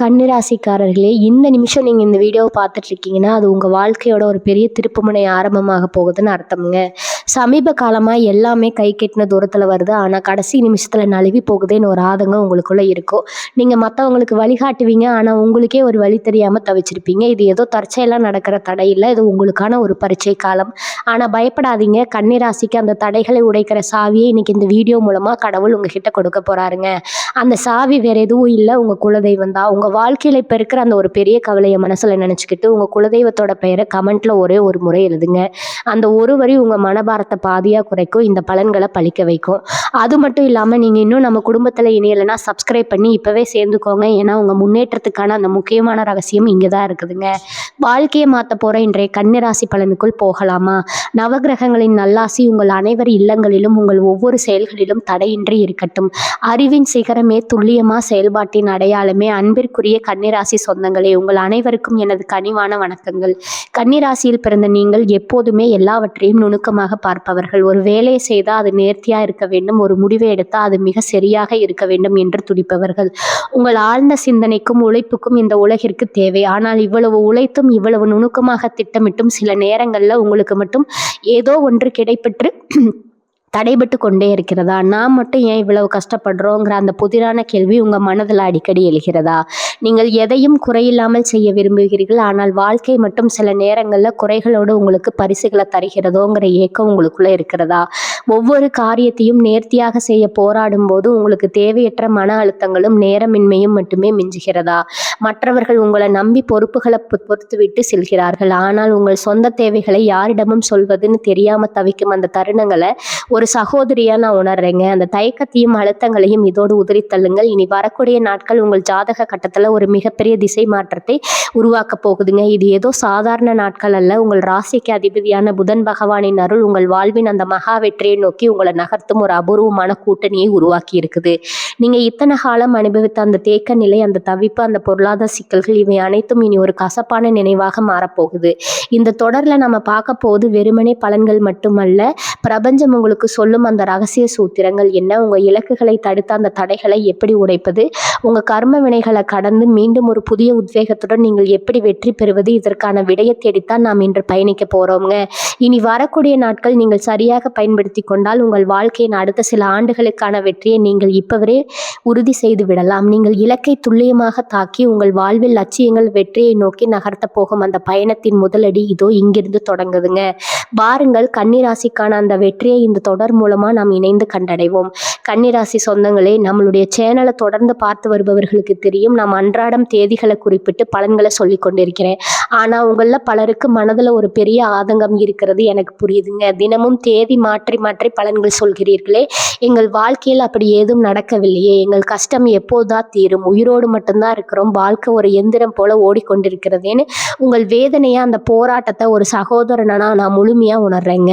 கன்னிராசிக்காரர்களே, இந்த நிமிஷம் நீங்க இந்த வீடியோவ பார்த்துட்டு இருக்கீங்கன்னா, அது உங்க வாழ்க்கையோட ஒரு பெரிய திருப்புமுனை ஆரம்பமாக போகுதுன்னு அர்த்தம்ங்க. சமீப காலமா எல்லாமே கை கெட்டின தூரத்துல வருது. ஆனா, கடைசி நிமிஷத்துல நழுவி போகுதேன்னு ஒரு ஆதங்கம் உங்களுக்குள்ள இருக்கும். நீங்க மத்தவங்களுக்கு வழிகாட்டுவீங்க. ஆனா, உங்களுக்கே ஒரு வழி தெரியாம தவிச்சிருப்பீங்க. இது ஏதோ தற்செயலா நடக்கிற தடை இல்ல. இது உங்களுக்கான ஒரு பரீட்சை காலம். ஆனா, பயப்படாதீங்க. கன்னிராசிக்கு அந்த தடைகளை உடைக்கிற சாவியை இன்னைக்கு இந்த வீடியோ மூலமா கடவுள் உங்ககிட்ட கொடுக்க போறாருங்க. அந்த சாவி வேற எதுவும் இல்ல, உங்க குலதெய்வம் தான். உங்க வாழ்க்கையில இப்ப இருக்கிற அந்த ஒரு பெரிய கவலைய மனசுல நினைச்சுக்கிட்டு, உங்க குலதெய்வத்தோட பெயர கமெண்ட்ல ஒரே ஒரு முறை எழுதுங்க. அந்த ஒரு வரி உங்க மனபாரத்த பாதியா குறைக்கும். இந்த பலன்கள பலிக்க வைக்கும். அது மட்டும் இல்லாம, நீங்க இன்னும் நம்ம குடும்பத்துல இணையலைன்னா சப்ஸ்கிரைப் பண்ணி இப்பவே சேர்ந்துக்கோங்க. ஏன்னா, உங்க முன்னேற்றத்துக்கான அந்த முக்கியமான ரகசியம் இங்க தான் இருக்குதுங்க. வாழ்க்கைய மாத்த போற இன்றைய கன்னிராசி பலனுக்குள் போகலாமா? நவகிரகங்களின் நல்லாசி உங்கள் அனைவர் இல்லங்களிலும், உங்கள் ஒவ்வொரு செயல்களிலும் தடையின்றி இருக்கட்டும். அறிவின் சிகரமே, துல்லியமா செயல்பாட்டின் அடையாளமே, அன்பிற்குரிய கன்னிராசி சொந்தங்களே, உங்கள் அனைவருக்கும் எனது கனிவான வணக்கங்கள். கன்னிராசியில் பிறந்த நீங்கள் எப்போதுமே எல்லாவற்றையும் நுணுக்கமாக பார்ப்பவர்கள். ஒரு வேலையை செய்தால் அது நேர்த்தியா இருக்க வேண்டும், ஒரு முடிவை எடுத்தால் அது மிக சரியாக இருக்க வேண்டும் என்று துடிப்பவர்கள். உங்கள் ஆழ்ந்த சிந்தனைக்கும் உழைப்புக்கும் இந்த உலகிற்கு தேவை. ஆனால் இவ்வளவு உழைத்தும் இவ்வளவு நுணுக்கமாக திட்டமிட்டும் சில நேரங்கள்ல உங்களுக்கு மட்டும் ஏதோ ஒன்று கிடைப்பெற்று தடைபட்டு கொண்டே இருக்கிறதா? நாம் மட்டும் ஏன் இவ்வளவு கஷ்டப்படுறோங்கிற அந்த புதிரான கேள்வி உங்க மனதில் அடிக்கடி எழுகிறதா? நீங்கள் எதையும் குறையில்லாமல் செய்ய விரும்புகிறீர்கள். ஆனால் வாழ்க்கை மட்டும் சில நேரங்களில் குறைகளோடு உங்களுக்கு பரிசுகளை தருகிறதோங்கிற ஏக்கம் உங்களுக்குள்ள இருக்கிறதா? ஒவ்வொரு காரியத்தையும் நேர்த்தியாக செய்ய போராடும் போது உங்களுக்கு தேவையற்ற மன அழுத்தங்களும் நேரமின்மையும் மட்டுமே மிஞ்சுகிறதா? மற்றவர்கள் உங்களை நம்பி பொறுப்புகளை பொறுத்து விட்டு செல்கிறார்கள். ஆனால் உங்கள் சொந்த தேவைகளை யாரிடமும் சொல்வதுன்னு தெரியாம தவிக்கும் அந்த தருணங்களை ஒரு சகோதரியா நான் உணர்றேங்க. அந்த தயக்கத்தையும் அழுத்தங்களையும் இதோடு உதறி தள்ளுங்கள். இனி வரக்கூடிய நாட்கள் உங்கள் ஜாதக கட்டத்துல ஒரு மிகப்பெரிய திசை மாற்றத்தை உருவாக்க போகுதுங்க. இது ஏதோ சாதாரண நாட்கள் அல்ல. உங்கள் ராசிக்கு அதிபதியான புதன் பகவானின் அருள் உங்கள் வாழ்வின் அந்த மகா வெற்றியை நோக்கி உங்களை நகர்த்தும் ஒரு அபூர்வமான கூட்டணியை உருவாக்கி இருக்குது. நீங்க இத்தனை காலம் அனுபவித்த அந்த தேக்க நிலை, அந்த தவிப்பு, அந்த பொருளாதார சிக்கல்கள், இவை அனைத்தும் இனி ஒரு கசப்பான நினைவாக மாறப்போகுது. இந்த தொடர்ல நம்ம பார்க்க போது வெறுமனே பலன்கள் மட்டுமல்ல, பிரபஞ்சம் உங்களுக்கு சொல்லும் அந்த ரகசிய சூத்திரங்கள் என்ன, உங்க இலக்குகளை தடுத்த அந்த தடைகளை எப்படி உடைப்பது, உங்க கர்ம வினைகளை கடந்து மீண்டும் ஒரு புதிய உத்வேகத்துடன் நீங்கள் எப்படி வெற்றி பெறுவது, இதற்கான விடையை தேடித்தான் நாம் இன்று பயணிக்க போறோம்ங்க. இனி வரக்கூடிய நாட்கள் நீங்கள் சரியாக பயன்படுத்தி கொண்டால் உங்கள் வாழ்க்கையின் அடுத்த சில ஆண்டுகளுக்கான வெற்றியை நீங்கள் இப்பவரே உறுதி செய்து விடலாம். நீங்கள் இலக்கை துல்லியமாக தாக்கி உங்கள் வாழ்வில் லட்சியங்கள் வெற்றியை நோக்கி நகர்த்த போகும் அந்த பயணத்தின் முதலடி இதோ இங்கிருந்து தொடங்குதுங்க. பாருங்கள், கன்னிராசிக்கான அந்த வெற்றியை இந்த தொடர் மூலமா நாம் இணைந்து கண்டடைவோம். கன்னிராசி சொந்தங்களே, நம்மளுடைய சேனலை தொடர்ந்து பார்த்து வருபவர்களுக்கு தெரியும், நாம் அன்றாடம் தேதிகளை குறிப்பிட்டு பலன்களை சொல்லி கொண்டிருக்கிறேன். ஆனா உங்கள பலருக்கு மனதுல ஒரு பெரிய ஆதங்கம் இருக்கிறது எனக்கு புரியுதுங்க. தினமும் தேதி மாற்றி மாற்றி பலன்கள் சொல்கிறீர்களே, எங்கள் வாழ்க்கையில் அப்படி ஏதும் நடக்கவில்லையே, எங்கள் கஷ்டம் எப்போதான் தீரும், உயிரோடு மட்டும்தான் இருக்கிறோம், வாழ்க்கை ஒரு எந்திரம் போல ஓடிக்கொண்டிருக்கிறதேன்னு உங்கள் வேதனையை, அந்த போராட்டத்தை ஒரு சகோதரனா நான் முழுமையா உணர்றேங்க.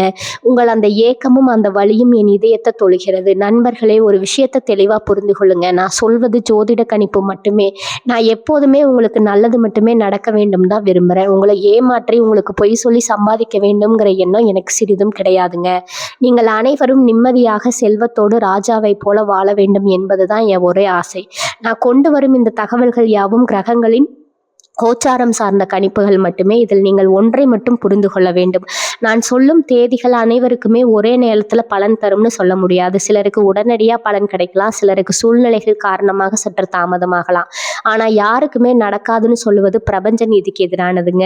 உங்கள் அந்த ஏக்கமும் அந்த வலியும் என் இதயத்தை தொழுகிறது. நண்பர்களே, ஒரு விஷயத்தை தெளிவா புரிந்து கொள்ளுங்க. நான் சொல்வது ஜோதிட கணிப்பு மட்டுமே. நான் எப்போதுமே உங்களுக்கு நல்லது மட்டுமே நடக்க வேண்டும் தான் விரும்புறேன். உங்களை ஏமாற்றி உங்களுக்கு பொய் சொல்லி சம்பாதிக்க வேண்டும்ங்கிற எண்ணம் எனக்கு சிறிதும் கிடையாதுங்க. நீங்கள் அனைவரும் நிம்மதியாக செல்வத்தோடு ராஜாவை போல வாழ வேண்டும் என்பதுதான் என் ஒரே ஆசை. நான் கொண்டு வரும் இந்த தகவல்கள் யாவும் கிரகங்களின் கோச்சாரம் சார்ந்த கணிப்புகள் மட்டுமே. இதில் நீங்கள் ஒன்றை மட்டும் புரிந்து கொள்ள வேண்டும். நான் சொல்லும் தேதிகள் அனைவருக்குமே ஒரே நேரத்தில் பலன் தரும்னு சொல்ல முடியாது. சிலருக்கு உடனடியாக பலன் கிடைக்கலாம், சிலருக்கு சூழ்நிலைகள் காரணமாக சற்று தாமதமாகலாம். ஆனால் யாருக்குமே நடக்காதுன்னு சொல்லுவது பிரபஞ்ச நீதிக்கு எதிரானதுங்க.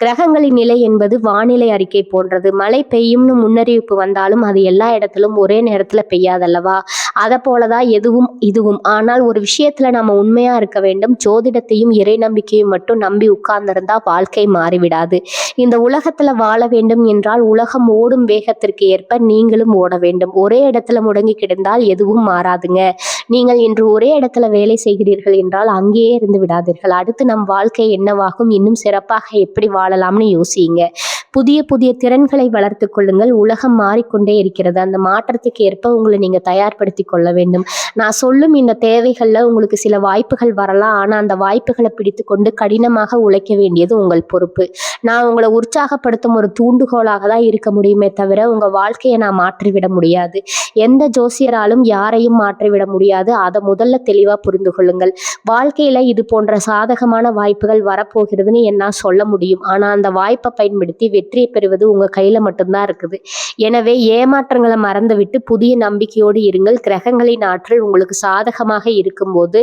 கிரகங்களின் நிலை என்பது வானிலை அறிக்கை போன்றது. மழை பெய்யும்னு முன்னறிவிப்பு வந்தாலும் அது எல்லா இடத்திலும் ஒரே நேரத்தில் பெய்யாதல்லவா? அதை போலதான் இதுவும். ஆனால் ஒரு விஷயத்துல நம்ம உண்மையா இருக்க வேண்டும். ஜோதிடத்தையும் இறை நம்பிக்கையும் மட்டும் நம்பி உட்கார்ந்திருந்தா வாழ்க்கை மாறிவிடாது. இந்த உலகத்துல வாழ வேண்டும் என்றால் உலகம் ஓடும் வேகத்திற்கு ஏற்ப நீங்களும் ஓட வேண்டும். ஒரே இடத்துல முடங்கி கிடந்தால் எதுவும் மாறாதுங்க. நீங்கள் இன்று ஒரே இடத்துல வேலை செய்கிறீர்கள் என்றால் அங்கேயே இருந்து விடாதீர்கள். அடுத்து நம் வாழ்க்கை என்னவாகும், இன்னும் சிறப்பாக எப்படி வாழலாம்னு யோசியுங்க. புதிய புதிய திறன்களை வளர்த்து கொள்ளுங்கள். உலகம் மாறிக்கொண்டே இருக்கிறது. அந்த மாற்றத்துக்கு ஏற்ப உங்களை நீங்க தயார்படுத்தி கொள்ள வேண்டும். நான் சொல்லும் இந்த தேவைகள்ல உங்களுக்கு சில வாய்ப்புகள் வரலாம். ஆனா அந்த வாய்ப்புகளை பிடித்து கொண்டு கடினமாக உழைக்க வேண்டியது உங்கள் பொறுப்பு. நான் உங்களை உற்சாகப்படுத்தும் ஒரு தூண்டுகோல் வேண்டுகோளாக தான் இருக்க முடியுமே தவிர உங்கள் வாழ்க்கையை நான் மாற்றிவிட முடியாது. எந்த ஜோசியராலும் யாரையும் மாற்றிவிட முடியாது. அதை முதல்ல தெளிவாக புரிந்து கொள்ளுங்கள். வாழ்க்கையில் இது போன்ற சாதகமான வாய்ப்புகள் வரப்போகிறதுன்னு என்னால் சொல்ல முடியும். ஆனால் அந்த வாய்ப்பை பயன்படுத்தி வெற்றியை பெறுவது உங்கள் கையில் மட்டும்தான் இருக்குது. எனவே ஏமாற்றங்களை மறந்துவிட்டு புதிய நம்பிக்கையோடு இருங்கள். கிரகங்களின் ஆற்றல் உங்களுக்கு சாதகமாக இருக்கும்போது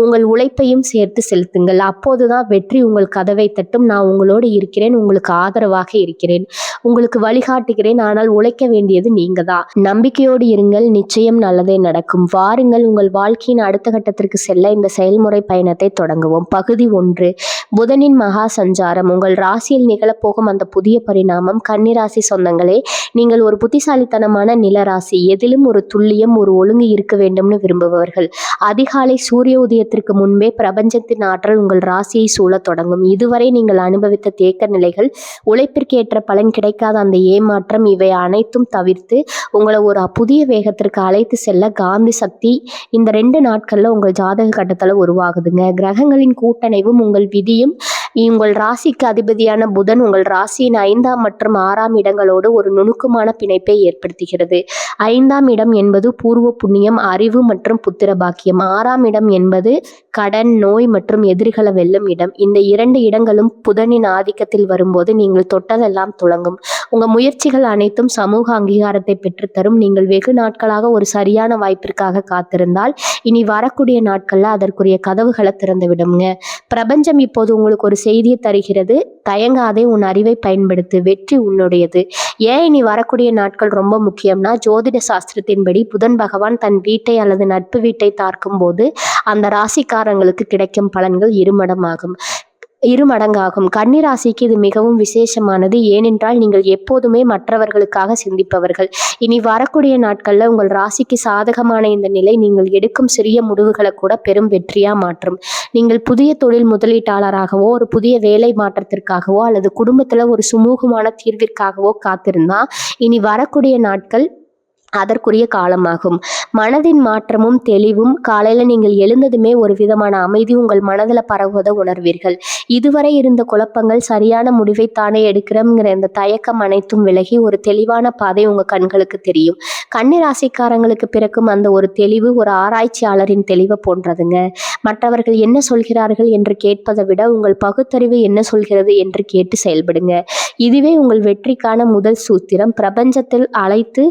உங்கள் உழைப்பையும் சேர்த்து செலுத்துங்கள். அப்போதுதான் வெற்றி உங்கள் கதவை தட்டும். நான் உங்களோடு இருக்கிறேன், உங்களுக்கு ஆதரவாக இருக்கிறேன், உங்களுக்கு வழிகாட்டுகிறேன். ஆனால் உழைக்க வேண்டியது நீங்க தான். நம்பிக்கையோடு இருங்கள், நிச்சயம் நல்லதே நடக்கும். வாருங்கள், உங்கள் வாழ்க்கையின் அடுத்த கட்டத்திற்கு செல்ல இந்த செயல்முறை பயணத்தை தொடங்குவோம். பகுதி 1, புதனின் மகா சஞ்சாரம். உங்கள் ராசியில் நிகழப்போகும் அந்த புதிய பரிணாமம். கன்னிராசி சொந்தங்களே, நீங்கள் ஒரு புத்திசாலித்தனமான நிலராசி. எதிலும் ஒரு துல்லியம், ஒரு ஒழுங்கு இருக்க வேண்டும்னு விரும்புபவர்கள். அதிகாலை சூரிய உதயத்திற்கு முன்பே பிரபஞ்சத்தின் ஆற்றல் உங்கள் ராசியை சூழத் தொடங்கும். இதுவரை நீங்கள் அனுபவித்த தேக்க நிலைகள், உழைப்பிற்கேற்ற பலன் கிடைக்காத அந்த ஏமாற்றம், இவை அனைத்தும் தவிர்த்து உங்களை ஒரு புதிய வேகத்திற்கு அழைத்து செல்ல காந்தி சக்தி இந்த 2 நாட்கள்ல உங்கள் ஜாதக கட்டத்தில் உருவாகுதுங்க. கிரகங்களின் கூட்டணைவும் உங்கள் விதியும் உங்கள் ராசிக்கு அதிபதியான புதன் உங்கள் ராசியின் 5ஆம் மற்றும் 6ஆம் இடங்களோடு ஒரு நுணுக்கமான பிணைப்பை ஏற்படுத்துகிறது. 5ஆம் இடம் என்பது பூர்வ புண்ணியம், அறிவு மற்றும் புத்திர பாக்கியம். 6ஆம் இடம் என்பது கடன், நோய் மற்றும் எதிரிகளை வெல்லும் இடம். இந்த 2 இடங்களும் புதனின் ஆதிக்கத்தில் வரும்போது நீங்கள் தொட்டதெல்லாம் துலங்கும். உங்கள் முயற்சிகள் அனைத்தும் சமூக அங்கீகாரத்தை பெற்றுத்தரும். நீங்கள் வெகு நாட்களாக ஒரு சரியான வாய்ப்பிற்காக காத்திருந்தால் இனி வரக்கூடிய நாட்கள்ல அதற்குரிய கதவுகளை திறந்து விடுங்க. பிரபஞ்சம் இப்போது உங்களுக்கு ஒரு செய்தியை தருகிறது. தயங்காதே, உன் அறிவை பயன்படுத்து, வெற்றி உன்னுடையது. ஏன் இனி வரக்கூடிய நாட்கள் ரொம்ப முக்கியம்னா, ஜோதிட சாஸ்திரத்தின்படி புதன் பகவான் தன் வீட்டை அல்லது நட்பு வீட்டை தாக்கும் போது அந்த ராசிக்காரங்களுக்கு கிடைக்கும் பலன்கள் இருமடங்காகும். கன்னிராசிக்கு இது மிகவும் விசேஷமானது. ஏனென்றால் நீங்கள் எப்போதுமே மற்றவர்களுக்காக சிந்திப்பவர்கள். இனி வரக்கூடிய நாட்கள்ல உங்கள் ராசிக்கு சாதகமான இந்த நிலை நீங்கள் எடுக்கும் சிறிய முடிவுகளை கூட பெரும் வெற்றியா மாற்றும். நீங்கள் புதிய தொழில் முதலீட்டாளராகவோ, ஒரு புதிய வேலை மாற்றத்திற்காகவோ அல்லது குடும்பத்துல ஒரு சுமூகமான தீர்விற்காகவோ காத்திருந்தா இனி வரக்கூடிய நாட்கள் அதற்குரிய காலமாகும். மனதின் மாற்றமும் தெளிவும். காலையில் நீங்கள் எழுந்ததுமே ஒரு விதமான அமைதி உங்கள் மனதில் பரவுவதை உணர்வீர்கள். இதுவரை இருந்த குழப்பங்கள், சரியான முடிவை தானே எடுக்கிறோம்ங்கிற இந்த தயக்கம் அனைத்தும் விலகி ஒரு தெளிவான பாதை உங்கள் கண்களுக்கு தெரியும். கன்னிராசிக்காரங்களுக்கு பிறக்கும் அந்த ஒரு தெளிவு ஒரு ஆராய்ச்சியாளரின் தெளிவை போன்றதுங்க. மற்றவர்கள் என்ன சொல்கிறார்கள் என்று கேட்பதை விட உங்கள் பகுத்தறிவு என்ன சொல்கிறது என்று கேட்டு செயல்படுங்க. இதுவே உங்கள் வெற்றிக்கான முதல் சூத்திரம். பிரபஞ்சத்தில் அழைத்து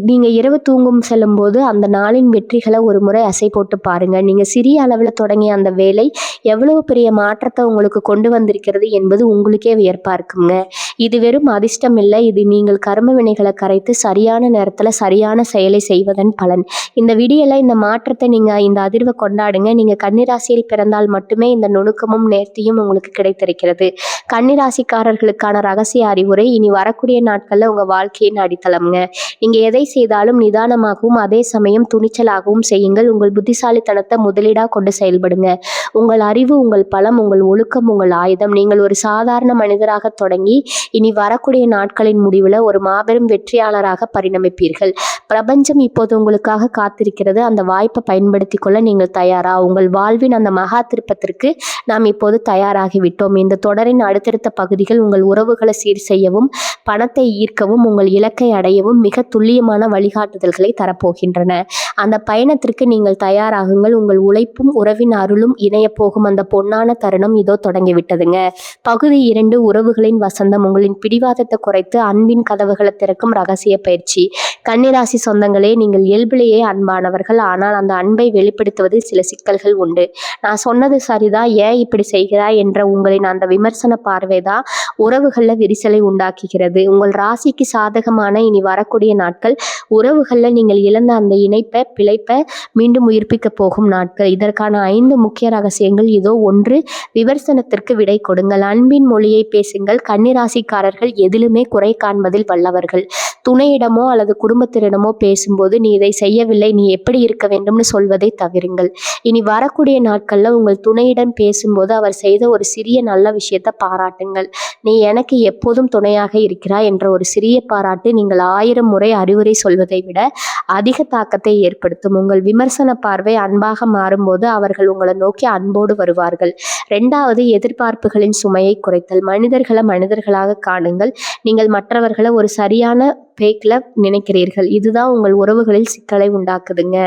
நீங்கள் இரவு தூங்கும் செல்லும்போது அந்த நாளின் வெற்றிகளை ஒரு முறை அசை போட்டு பாருங்க. நீங்கள் சிறிய அளவில் தொடங்கிய அந்த வேலை எவ்வளவு பெரிய மாற்றத்தை உங்களுக்கு கொண்டு வந்திருக்கிறது என்பது உங்களுக்கே வியப்பா இருக்குங்க. இது வெறும் அதிர்ஷ்டம் இல்லை, இது நீங்கள் கர்ம வினைகளை கரைத்து சரியான நேரத்தில் சரியான செயலை செய்வதன் பலன். இந்த விடியலை, இந்த மாற்றத்தை இந்த அதிர்வை கொண்டாடுங்க. நீங்கள் கன்னிராசியில் பிறந்தால் மட்டுமே இந்த நுணுக்கமும் நேர்த்தியும் உங்களுக்கு கிடைத்திருக்கிறது. கன்னிராசிக்காரர்களுக்கான ரகசிய அறிவுரை. இனி வரக்கூடிய நாட்களில் உங்கள் வாழ்க்கையின் அடித்தளம்ங்க. நீங்கள் எதை செய்தாலும் நிதானமாகவும் அதே சமயம் துணிச்சலாகவும் செய்யுங்கள். உங்கள் புத்திசாலித்தனத்தை முதலீடாக கொண்டு செயல்படுங்க. உங்கள் அறிவு உங்கள் பலம், உங்கள் ஒழுக்கம் உங்கள் ஆயுதம். நீங்கள் ஒரு சாதாரண மனிதராக தொடங்கி இனி வரக்கூடிய நாட்களின் முடிவில் ஒரு மாபெரும் வெற்றியாளராக பரிணமிப்பீர்கள். பிரபஞ்சம் இப்போது உங்களுக்காக காத்திருக்கிறது. அந்த வாய்ப்பை பயன்படுத்தி கொள்ள நீங்கள் தயாரா? உங்கள் வாழ்வின் அந்த மகா திருப்பத்திற்கு நாம் இப்போது தயாராகிவிட்டோம். இந்த தொடரின் அடுத்தடுத்த பகுதிகள் உங்கள் உறவுகளை சீர் செய்யவும், பணத்தை ஈர்க்கவும், உங்கள் இலக்கை அடையவும் மிக துல்லியமான வழிகாட்டுதல்களை தரப்போகின்றன. அந்த பயணத்திற்கு நீங்கள் தயாராகுங்கள். உங்கள் உழைப்பும் உறவின் அருளும் இணைய போகும் அந்த பொன்னான தருணம் இதோ தொடங்கிவிட்டதுங்க. பகுதி 2, உறவுகளின் வசந்தம். உங்களின் பிடிவாதத்தை குறைத்து அன்பின் கதவுகளை திறக்கும் ரகசிய பயிற்சி. கன்னிராசி சொந்தங்களே, நீங்கள் இயல்பிலேயே அன்பானவர்கள். ஆனால் அந்த அன்பை வெளிப்படுத்துவதில் சில சிக்கல்கள் உண்டு. நான் சொன்னது சரிதான், ஏன் இப்படி செய்கிறாய் என்ற உங்களின் அந்த விமர்சன பார்வைதான் உறவுகளில் விரிசலை உண்டாக்குகிறது. உங்கள் ராசிக்கு சாதகமான இனி வரக்கூடிய நாட்கள் உறவுகளில் நீங்கள் இழந்த அந்த பிழைப்பை மீண்டும் உயிர்ப்பிக்க போகும் நாட்கள். இதற்கான 5 முக்கிய ரகசியங்கள் இதோ. 1, விமர்சனத்திற்கு விடை கொடுங்கள். அன்பின் மொழியை பேசுங்கள். கன்னிராசிக்காரர்கள் எதிலுமே குறை காண்பதில் வல்லவர்கள். துணையிடமோ அல்லது குடும்பத்தினரிடமோ பேசும்போது நீ இதை செய்யவில்லை, நீ எப்படி இருக்க வேண்டும்னு சொல்வதை தவிருங்கள். இனி வரக்கூடிய நாட்கள்ல உங்கள் துணையிடம் பேசும்போது அவர் செய்த ஒரு சிறிய நல்ல விஷயத்தை பாராட்டுங்கள். நீ எனக்கு எப்போதும் துணையாக இருக்கிறாய் என்ற ஒரு சிறிய பாராட்டு நீங்கள் 1000 முறை அறிவுரை சொல்வதை விட அதிக தாக்கத்தை ஏற்படுத்தும். உங்கள் விமர்சன பார்வை அன்பாக மாறும்போது அவர்கள் உங்களை நோக்கி அன்போடு வருவார்கள். 2வது, எதிர்பார்ப்புகளின் சுமையை குறைத்தல். மனிதர்களை மனிதர்களாக காணுங்கள். நீங்கள் மற்றவர்களை ஒரு சரியான பேக்கில் நினைக்கிறீர்கள். இதுதான் உங்கள் உறவுகளில் சிக்கலை உண்டாக்குதுங்க.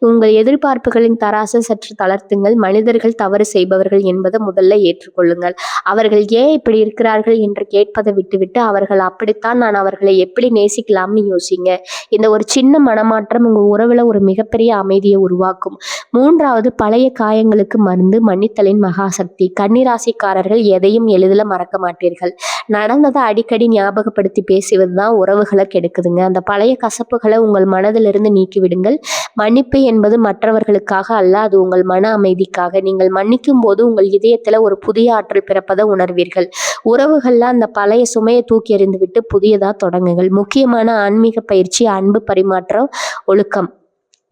உங்கள் எதிர்பார்ப்புகளின் தராசை சற்று தளர்த்துங்கள். மனிதர்கள் தவறு செய்பவர்கள் என்பதை முதல்ல ஏற்றுக்கொள்ளுங்கள். அவர்கள் ஏன் இப்படி இருக்கிறார்கள் என்று கேட்பதை விட்டுவிட்டு அவர்கள் அப்படித்தான், நான் அவர்களை எப்படி நேசிக்கலாம்னு யோசிங்க. இந்த ஒரு சின்ன மனமாற்றம் உங்கள் உறவில் ஒரு மிகப்பெரிய அமைதியை உருவாக்கும். 3வது, பழைய காயங்களுக்கு மருந்து மன்னித்தலின் மகாசக்தி. கன்னிராசிக்காரர்கள் எதையும் எளிதில் மறக்க மாட்டீர்கள். நடந்ததை அடிக்கடி ஞாபகப்படுத்தி பேசுவது தான் உறவுகளை கெடுக்குதுங்க. அந்த பழைய கசப்புகளை உங்கள் மனதிலிருந்து நீக்கிவிடுங்கள். மன்னிப்பு என்பது மற்றவர்களுக்காக அல்ல, அது உங்கள் மன அமைதிக்காக. நீங்கள் மன்னிக்கும் போது உங்கள் இதயத்தில் ஒரு புதிய ஆற்றல் பிறப்பதை உணர்வீர்கள். உறவுகளில் அந்த பழைய சுமையை தூக்கி எறிந்து விட்டு புதியதாக தொடங்குங்கள். முக்கியமான ஆன்மீக பயிற்சி, அன்பு பரிமாற்றம், ஒழுக்கம்.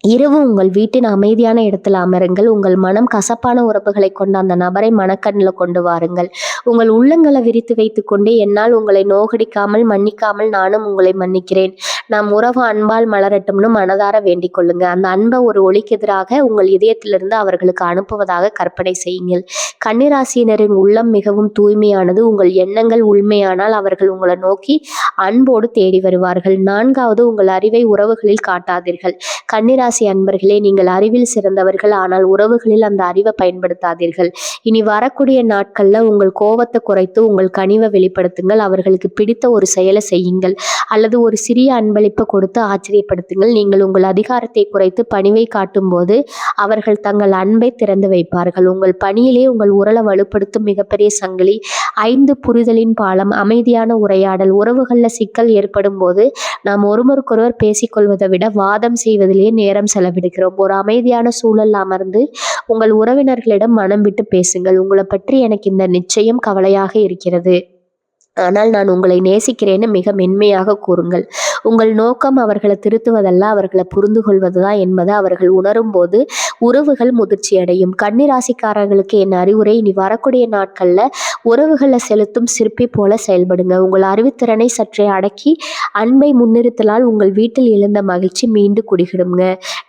இரவு உங்கள் வீட்டின் அமைதியான இடத்துல அமருங்கள். உங்கள் மனம் கசப்பான உறவுகளை கொண்ட அந்த நபரை மனக்கண்ணில் கொண்டு வாருங்கள். உங்கள் உள்ளங்களை விரித்து வைத்து கொண்டே என்னால் உங்களை நோகடிக்காமல் மன்னிக்காமல் நானும் உங்களை மன்னிக்கிறேன், நாம் உறவு அன்பால் மலரட்டும்னு மனதார வேண்டிக் கொள்ளுங்க. அந்த அன்பை ஒரு ஒளிக்கு எதிராக உங்கள் இதயத்திலிருந்து அவர்களுக்கு அனுப்புவதாக கற்பனை செய்யுங்கள். கன்னிராசியினரின் உள்ளம் மிகவும் தூய்மையானது. உங்கள் எண்ணங்கள் உண்மையானால் அவர்கள் உங்களை நோக்கி அன்போடு தேடி வருவார்கள். 4வது, உங்கள் அறிவை உறவுகளில் காட்டாதீர்கள். கன்னிராசி அன்பர்களே, நீங்கள் அறிவில் சிறந்தவர்கள், ஆனால் உறவுகளில் அந்த அறிவை பயன்படுத்தாதீர்கள். இனி வரக்கூடிய நாட்கள்ல உங்கள் கோபத்தை குறைத்து உங்கள் கனிவை வெளிப்படுத்துங்கள். அவர்களுக்கு பிடித்த ஒரு செயலை செய்யுங்கள் அல்லது ஒரு சிறிய அன்பளிப்பை கொடுத்து ஆச்சரியப்படுத்துங்கள். நீங்கள் உங்கள் அதிகாரத்தை குறைத்து பணிவை காட்டும் போது அவர்கள் தங்கள் அன்பை திறந்து வைப்பார்கள். உங்கள் பணியிலே உங்கள் உறலை வலுப்படுத்தும் மிகப்பெரிய சங்கிலி 5 புரிதலின் பாலம், அமைதியான உரையாடல். உறவுகளில் சிக்கல் ஏற்படும் போது நாம் ஒருவருக்கொருவர் பேசிக்கொள்வதை விட வாதம் செய்வதிலேயே நேரம் செலவிடுகிறோம். ஒரு அமைதியான சூழல் அமர்ந்து உங்கள் உறவினர்களிடம் மனம் விட்டு பேசுங்கள். உங்களை பற்றி எனக்கு இந்த நிச்சயம் கவலையாக இருக்கிறது, ஆனால் நான் உங்களை நேசிக்கிறேன்னு மிக மென்மையாக கூறுங்கள். உங்கள் நோக்கம் அவர்களை திருத்துவதல்ல, அவர்களை புரிந்து கொள்வதுதான் என்பதை அவர்கள் உணரும் போது உறவுகள் முதிர்ச்சி அடையும். கன்னிராசிக்காரர்களுக்கு என் அறிவுரை, இனி வரக்கூடிய நாட்களில் உறவுகளை செலுத்தும் சிற்பி போல செயல்படுங்க. உங்கள் அறிவுத்திறனை சற்றே அடக்கி அன்பை முன்னிறுத்தலால் உங்கள் வீட்டில் எழுந்த மகிழ்ச்சி மீண்டு குடிகிடுங்க.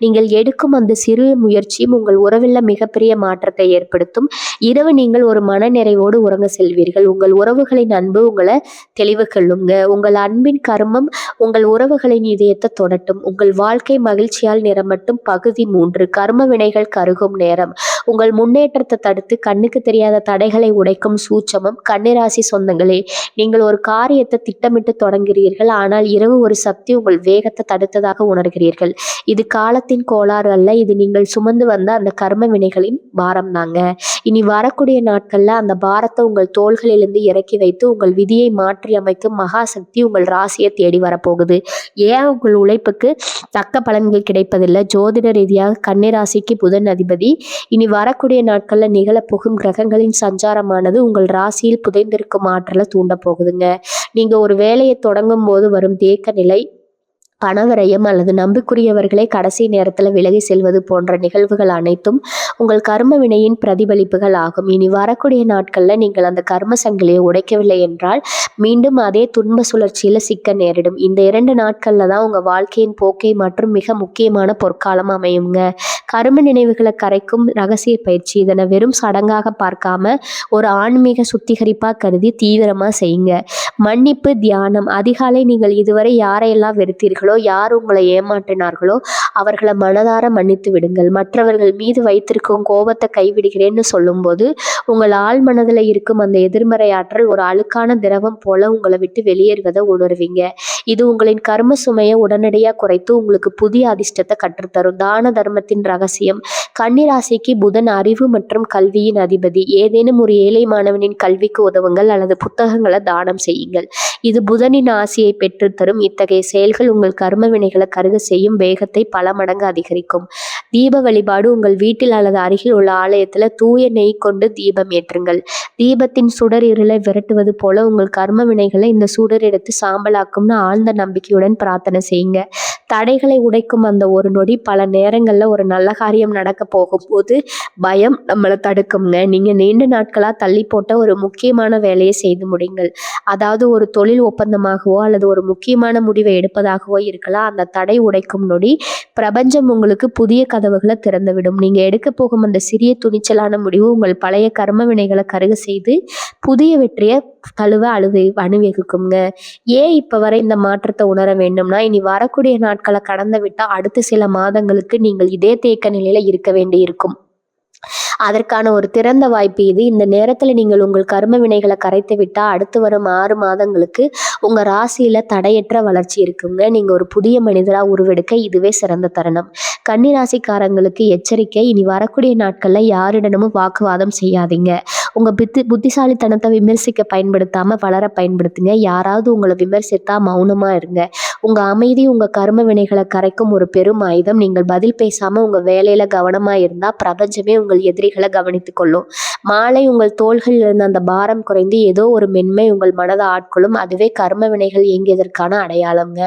நீங்கள் எடுக்கும் அந்த சிறு முயற்சியும் உங்கள் உறவில் மிகப்பெரிய மாற்றத்தை ஏற்படுத்தும். இரவு நீங்கள் ஒரு மன நிறைவோடு உறங்க செல்வீர்கள். உங்கள் உறவுகளின் அன்பு உங்களை தெளிவு கொள்ளுங்க. உங்கள் அன்பின் கர்மம் உங்கள் உறவுகளின் இதயத்தை தொடட்டும். உங்கள் வாழ்க்கை மகிழ்ச்சியால் நிரம்பட்டும். பகுதி 3, கர்ம வினைகள் கருகும் நேரம். உங்கள் முன்னேற்றத்தை தடுத்து கண்ணுக்கு தெரியாத தடைகளை உடைக்கும் சூட்சமம். கன்னிராசி சொந்தங்களே, நீங்கள் ஒரு காரியத்தை திட்டமிட்டு தொடங்குகிறீர்கள், ஆனால் இரவு ஒரு சக்தி உங்கள் வேகத்தை தடுத்ததாக உணர்கிறீர்கள். இது காலத்தின் கோளாறு அல்ல, இது நீங்கள் சுமந்து வந்த அந்த கர்ம வினைகளின் பாரம் தாங்க. இனி வரக்கூடிய நாட்கள்ல அந்த பாரத்தை உங்கள் தோள்களிலிருந்து இறக்கி வைத்து உங்கள் விதியை மாற்றி அமைக்கும் மகாசக்தி உங்கள் ராசியை தேடி வரப்போகுது. ஏன் உங்கள் உழைப்புக்கு தக்க பலன்கள் கிடைப்பதில்லை? ஜோதிட ரீதியாக கன்னிராசிக்கு புதன் அதிபதி. இனி வரக்கூடிய நாட்கள்ல நிகழப்போகும் கிரகங்களின் சஞ்சாரமானது உங்கள் ராசியில் புதைந்திருக்கும் ஆற்றலை தூண்ட போகுதுங்க. நீங்க ஒரு வேலையை தொடங்கும் போது வரும் தேக்க நிலை, பணவரையம் அல்லது நம்பிக்குரியவர்களை கடைசி நேரத்தில் விலகி செல்வது போன்ற நிகழ்வுகள் அனைத்தும் உங்கள் கர்ம வினையின் பிரதிபலிப்புகள் ஆகும். இனி வரக்கூடிய நாட்களில் நீங்கள் அந்த கர்ம சங்கிலியை உடைக்கவில்லை என்றால் மீண்டும் அதே துன்ப சுழற்சியில் சிக்க நேரிடும். இந்த 2 நாட்களில் தான் உங்கள் வாழ்க்கையின் போக்கை மற்றும் மிக முக்கியமான பொற்காலம் அமையுங்க. கர்ம நினைவுகளை கரைக்கும் ரகசிய பயிற்சி. இதனை வெறும் சடங்காக பார்க்காம ஒரு ஆன்மீக சுத்திகரிப்பாக கருதி தீவிரமாக செய்யுங்க. மன்னிப்பு தியானம். அதிகாலை நீங்கள் இதுவரை யாரையெல்லாம் வெறுத்தீர்களோ, யார் உங்களை ஏமாற்றினார்களோ அவர்களை மனதார மன்னித்து விடுங்கள். மற்றவர்கள் மீது வைத்திருக்கும் கோபத்தை கைவிடுகிறேன்னு சொல்லும்போது உங்கள் ஆழ் மனதில் இருக்கும் அந்த எதிர்மறை ஆற்றல் ஒரு அழுக்கான திரவம் போல உங்களை விட்டு வெளியேறுவதை உணர்வீங்க. இது உங்களின் கர்ம சுமையை உடனடியாக குறைத்து உங்களுக்கு புதிய அதிர்ஷ்டத்தை கற்றுத்தரும். தான தர்மத்தின் ரகசியம். கன்னிராசிக்கு புதன் அறிவு மற்றும் கல்வியின் அதிபதி. ஏதேனும் ஒரு ஏழை மாணவனின் கல்விக்கு உதவுங்கள் அல்லது புத்தகங்களை தானம் செய்யுங்கள். இது புதனின் ஆசியை பெற்றுத்தரும். இத்தகைய செயல்கள் உங்கள் கர்ம வினைகளை கருக செய்யும் வேகத்தை பல மடங்கு அதிகரிக்கும். தீப வழிபாடு. உங்கள் வீட்டில் அல்லது அருகில் உள்ள ஆலயத்தில் தூய நெய் கொண்டு தீபம் ஏற்றுங்கள். தீபத்தின் சுடர் இருளை விரட்டுவது போல உங்கள் கர்ம வினைகளை இந்த சுடர் எடுத்து சாம்பலாக்கும்னு ஆழ்ந்த நம்பிக்கையுடன் பிரார்த்தனை செய்யுங்க. தடைகளை உடைக்கும் அந்த ஒரு நொடி பல நேரங்கள்ல ஒரு நல்ல காரியம் நடக்க போகும்போது பயம் நம்மளை தடுக்குங்க. நீங்க நீண்ட நாட்களா தள்ளி போட்ட ஒரு முக்கியமான வேலையை செய்து முடியுங்கள். அதாவது ஒரு தொழில் ஒப்பந்தமாகவோ அல்லது ஒரு முக்கியமான முடிவை எடுப்பதாகவோ இருக்கலாம். அந்த தடை உடைக்கும் நொடி பிரபஞ்சம் உங்களுக்கு புதிய கதவுகளை திறந்துவிடும். நீங்க எடுக்க போகும் அந்த சிறிய துணிச்சலான முடிவு உங்கள் பழைய கர்ம வினைகளை கருக செய்து புதிய வெற்றியை தழுவ அணிவகுக்குங்க. ஏன் இப்ப வரை இந்த மாற்றத்தை உணர வேண்டும்னா, இனி வரக்கூடிய நாட்களை கடந்து விட்டா அடுத்த சில மாதங்களுக்கு நீங்கள் இதே தேக்க நிலையில இருக்க வேண்டி இருக்கும். அதற்கான ஒரு திறந்த வாய்ப்பு இது. இந்த நேரத்துல நீங்கள் உங்கள் கர்ம வினைகளை கரைத்து விட்டா அடுத்து வரும் 6 மாதங்களுக்கு உங்க ராசியில தடையற்ற வளர்ச்சி இருக்குங்க. நீங்க ஒரு புதிய மனிதரா உருவெடுக்க இதுவே சிறந்த தருணம். கன்னி ராசிக்காரங்களுக்கு எச்சரிக்கை, இனி வரக்கூடிய நாட்கள்ல யாரிடமும் வாக்குவாதம் செய்யாதீங்க. உங்க புத்திசாலித்தனத்தை விமர்சிக்க பயன்படுத்தாம வளர பயன்படுத்துங்க. யாராவது உங்களை விமர்சித்தா மௌனமா இருங்க. உங்க அமைதி உங்க கர்ம வினைகளை கரைக்கும் ஒரு பெரும் ஆயுதம். நீங்கள் பதில் பேசாம உங்க வேலையில கவனமா இருந்தா பிரபஞ்சமே உங்கள் எதிரிகளை கவனித்துக் கொள்ளும். மாலை உங்கள் தோள்களில் இருந்த அந்த பாரம் குறைந்து ஏதோ ஒரு மென்மை உங்கள் மனதை ஆட்கொள்ளும். அதுவே கர்ம வினைகள் இயங்கியதற்கான அடையாளம்ங்க.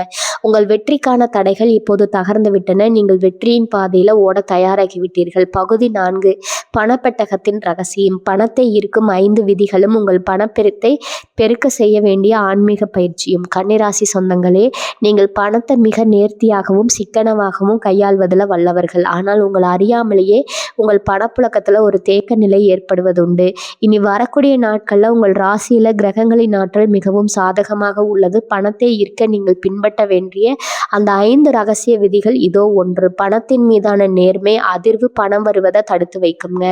உங்கள் வெற்றிக்கான தடைகள் இப்போது தகர்ந்து விட்டன. நீங்கள் வெற்றியின் பாதையில ஓட தயாராகி விட்டீர்கள். பகுதி 4, பணப்பெட்டகத்தின் ரகசியம். பணத்தை ஈர்க்கும் 5 விதிகளும் உங்கள் பணப்பெருத்தை பெருக்க செய்ய வேண்டிய ஆன்மீக பயிற்சியும். கன்னிராசி சொந்தங்களே, நீங்கள் பணத்தை மிக நேர்த்தியாகவும் சிக்கனமாகவும் கையாள்வதில் வல்லவர்கள். ஆனால் உங்கள் அறியாமலேயே உங்கள் பணப்புழக்கத்துல ஒரு தேக்க நிலை ஏற்படுவதுண்டு. இனி வரக்கூடிய நாட்கள்ல உங்கள் ராசியில கிரகங்களின் ஆற்றல் மிகவும் சாதகமாக உள்ளது. பணத்தை ஈர்க்க நீங்கள் பின்பற்ற வேண்டிய அந்த 5 ரகசிய விதிகள் இதோ. 1, பணத்தின் மீதான நேர்மை. அதிர்வு பணம் வருவதை தடுத்து வைக்குங்க.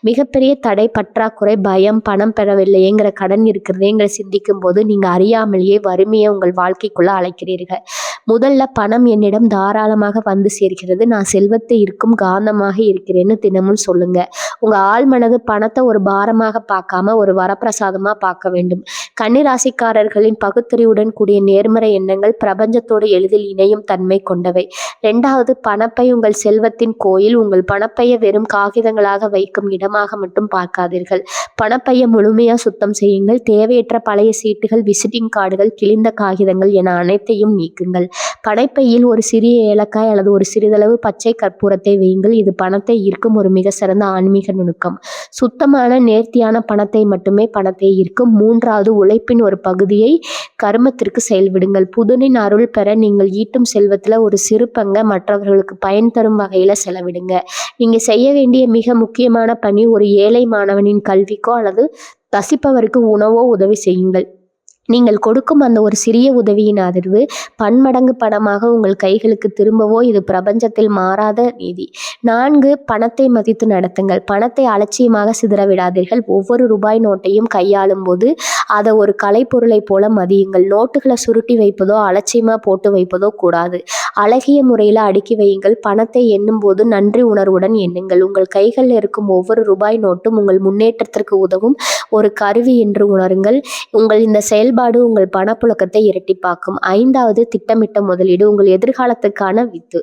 மிகப்பெரிய தடை பற்றாக்குறை, பயம், பணம் பெறவில்லையேங்கிற கடன் இருக்கிறதேங்கிற சிந்திக்கும் போது நீங்க அறியாமலேயே வறுமையை உங்கள் வாழ்க்கைக்குள்ள அழைக்கிறீர்கள். முதல்ல பணம் என்னிடம் தாராளமாக வந்து சேர்கிறது, நான் செல்வத்தை ஈர்க்கும் காந்தமாக இருக்கிறேன்னு தினமும் சொல்லுங்க. உங்க ஆழ் மனது பணத்தை ஒரு பாரமாக பார்க்காம ஒரு வரப்பிரசாதமா பார்க்க வேண்டும். கன்னிராசிக்காரர்களின் பகுத்தறிவுடன் கூடிய நேர்மறை எண்ணங்கள் பிரபஞ்சத்தோடு எளிதில் இணையும் தன்மை கொண்டவை. 2வது, பணப்பை உங்கள் செல்வத்தின் கோயில். உங்கள் பணப்பையை வெறும் காகிதங்களாக வைக்கும் இடமாக மட்டும் பார்க்காதீர்கள். பணப்பையை முழுமையா சுத்தம் செய்யுங்கள். தேவையற்ற பழைய சீட்டுகள், விசிட்டிங் கார்டுகள், கிழிந்த காகிதங்கள் என அனைத்தையும் நீக்குங்கள். பணப்பையில் ஒரு சிறிய ஏலக்காய் அல்லது ஒரு சிறிதளவு பச்சை கற்பூரத்தை வையுங்கள். இது பணத்தை ஈர்க்கும் ஒரு மிக சிறந்த ஆன்மீக நுணுக்கம். சுத்தமான நேர்த்தியான பணத்தை மட்டுமே பணத்தை ஈர்க்கும். 3வது, உழைப்பின் ஒரு பகுதியை கர்மத்திற்கு செயல்விடுங்கள். புதனின் அருள் பெற நீங்கள் ஈட்டும் செல்வத்துல ஒரு சிறு பங்கை மற்றவர்களுக்கு பயன் தரும் வகையில செலவிடுங்க. நீங்க செய்ய வேண்டிய மிக முக்கியமான பணி, ஒரு ஏழை மாணவனின் கல்விக்கோ அல்லது பசிப்பவருக்கு உணவோ உதவி செய்யுங்கள். நீங்கள் கொடுக்கும் அந்த ஒரு சிறிய உதவியின் அதிர்வு பன்மடங்கு பணமாக உங்கள் கைகளுக்கு திரும்பவோ இது பிரபஞ்சத்தில் மாறாத நீதி. 4, பணத்தை மதித்து நடத்துங்கள். பணத்தை அலட்சியமாக சிதற விடாதீர்கள். ஒவ்வொரு ரூபாய் நோட்டையும் கையாளும் போது அதை ஒரு கலைப்பொருளை போல மதியுங்கள். நோட்டுகளை சுருட்டி வைப்பதோ அலட்சியமா போட்டு வைப்பதோ கூடாது. அழகிய முறையில் அடுக்கி வையுங்கள். பணத்தை எண்ணும் போது நன்றி உணர்வுடன் எண்ணுங்கள். உங்கள் கைகளில் இருக்கும் ஒவ்வொரு ரூபாய் நோட்டும் உங்கள் முன்னேற்றத்திற்கு உதவும் ஒரு கருவி என்று உணருங்கள். உங்கள் இந்த செயல்பாடு உங்கள் பணப்புழக்கத்தை இரட்டிப்பாக்கும். 5வது, திட்டமிட்ட முதலீடு. உங்கள் எதிர்காலத்துக்கான வித்து.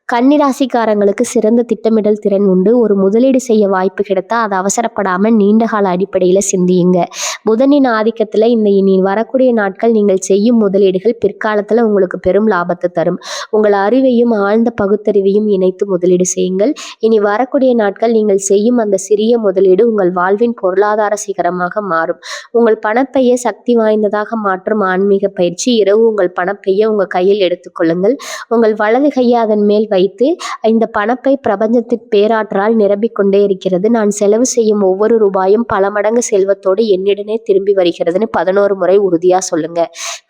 கன்னிராசிக்காரங்களுக்கு சிறந்த திட்டமிடல் திறன் உண்டு. ஒரு முதலீடு செய்ய வாய்ப்பு கிடைத்தா அதை அவசரப்படாமல் நீண்டகால அடிப்படையில் சிந்தியுங்க. புதனின் ஆதிக்கத்தில் இனி வரக்கூடிய நாட்கள் நீங்கள் செய்யும் முதலீடுகள் பிற்காலத்தில் உங்களுக்கு பெரும் லாபத்தை தரும். உங்கள் அறிவையும் ஆழ்ந்த பகுத்தறிவையும் இணைத்து முதலீடு செய்யுங்கள். இனி வரக்கூடிய நாட்கள் நீங்கள் செய்யும் அந்த சிறிய முதலீடு உங்கள் வாழ்வின் பொருளாதார சிகரமாக மாறும். உங்கள் பணப்பையை சக்தி வாய்ந்ததாக மாற்றும் ஆன்மீக பயிற்சி. இரவு உங்கள் பணப்பையை உங்கள் கையில் எடுத்துக்கொள்ளுங்கள். உங்கள் வலது கையை அதன் மேல் வைத்து இந்த பணப்பை பிரபஞ்சத்தின் பேராற்றலால் நிரம்பிக்கொண்டே இருக்கிறது. நான் செலவு செய்யும் ஒவ்வொரு ரூபாயும் பல மடங்கு செல்வத்தோடு என்னிடனே திரும்பி வருகிறதுன்னு 11 முறை உறுதியா சொல்லுங்க.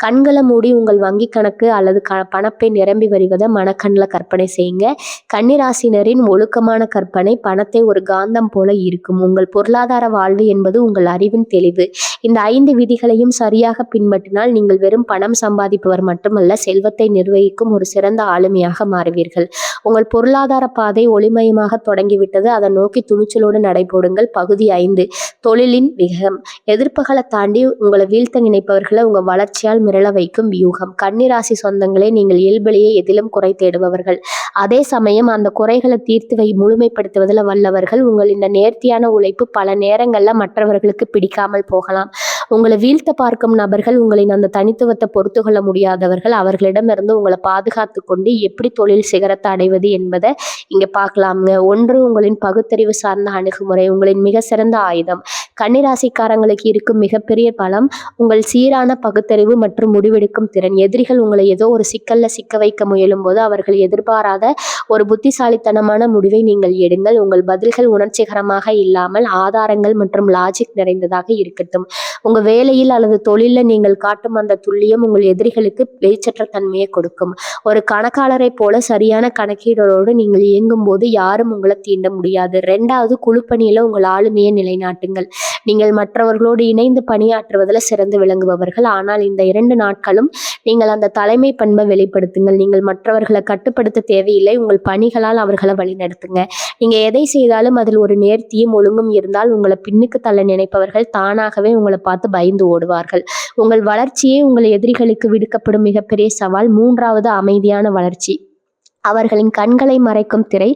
கண்களை மூடி உங்கள் வங்கி கணக்கு அல்லது பணப்பை நிரம்பி வருவதை மனக்கண்ணில் கற்பனை செய்யுங்க. கன்னிராசினரின் ஒழுக்கமான கற்பனை பணத்தை ஒரு காந்தம் போல இருக்கும். உங்கள் பொருளாதார வாழ்வு என்பது உங்கள் அறிவின் தெளிவு. இந்த 5 விதிகளையும் சரியாக பின்பற்றினால் நீங்கள் வெறும் பணம் சம்பாதிப்பவர் மட்டுமல்ல, செல்வத்தை நிர்வகிக்கும் ஒரு சிறந்த ஆளுமையாக மாறுவீர்கள். உங்கள் பொருளாதார பாதை ஒளிமயமாக தொடங்கிவிட்டது. அதை நோக்கி துணிச்சலோடு நடைபோடுங்கள். பகுதி 5, தொழிலின் விகம். எதிர்ப்புகளை தாண்டி உங்களை வீழ்த்த நினைப்பவர்களை உங்கள் வளர்ச்சியால் மிரள வைக்கும் வியூகம். கன்னிராசி சொந்தங்களே, நீங்கள் இயல்பிலேயே எதிலும் குறை தேடுபவர்கள். அதே சமயம் அந்த குறைகளை தீர்த்து முழுமைப்படுத்துவதில் வல்லவர்கள். உங்கள் இந்த நேர்த்தியான உழைப்பு பல நேரங்களில் மற்றவர்களுக்கு பிடிக்காமல் போகலாம். உங்களை வீழ்த்த பார்க்கும் நபர்கள் உங்களின் அந்த தனித்துவத்தை பொறுத்து கொள்ள முடியாதவர்கள். அவர்களிடமிருந்து உங்களை பாதுகாத்து கொண்டு எப்படி தொழில் சிகரத்தை அடைவது என்பதை இங்க பார்க்கலாம்ங்க. ஒன்று, உங்களின் பகுத்தறிவு சார்ந்த அணுகுமுறை உங்களின் மிக சிறந்த ஆயுதம். கன்னிராசிக்காரங்களுக்கு இருக்கும் மிகப்பெரிய பலம் உங்கள் சீரான பகுத்தறிவு மற்றும் முடிவெடுக்கும் திறன். எதிரிகள் உங்களை ஏதோ ஒரு சிக்கல்ல சிக்க வைக்க முயலும் போது அவர்கள் எதிர்பாராத ஒரு புத்திசாலித்தனமான முடிவை நீங்கள் எடுங்கள். உங்கள் பதில்கள் உணர்ச்சிகரமாக இல்லாமல் ஆதாரங்கள் மற்றும் லாஜிக் நிறைந்ததாக இருக்கட்டும். உங்க வேலையில் அல்லது தொழில நீங்கள் காட்டும் அந்த துல்லியம் உங்கள் எதிரிகளுக்கு வெளிச்சற்ற தன்மையை கொடுக்கும். ஒரு கணக்காளரை போல சரியான கணக்கீடோடு நீங்கள் இயங்கும் போது யாரும் உங்களை தீண்ட முடியாது. 2வது, குழுப்பணியில உங்கள் ஆளுமையை நிலைநாட்டுங்கள். நீங்கள் மற்றவர்களோடு இணைந்து பணியாற்றுவதில் சிறந்து விளங்குபவர்கள். ஆனால் இந்த 2 நாட்களும் நீங்கள் அந்த தலைமை பண்பை வெளிப்படுத்துங்கள். நீங்கள் மற்றவர்களை கட்டுப்படுத்த தேவையில்லை. உங்கள் பணிகளால் அவர்களை வழிநடத்துங்க. நீங்க எதை செய்தாலும் அதில் ஒரு நேர்த்தியும் ஒழுங்கும் இருந்தால் உங்களை பின்னுக்கு தள்ள நினைப்பவர்கள் தானாகவே உங்களை பார்த்து பயந்து ஓடுவார்கள். உங்கள் வளர்ச்சியே உங்கள் எதிரிகளுக்கு விடுக்கப்படும் மிகப்பெரிய சவால். 3வது, அமைதியான வளர்ச்சி. அவர்களின் கண்களை மறைக்கும் திரை.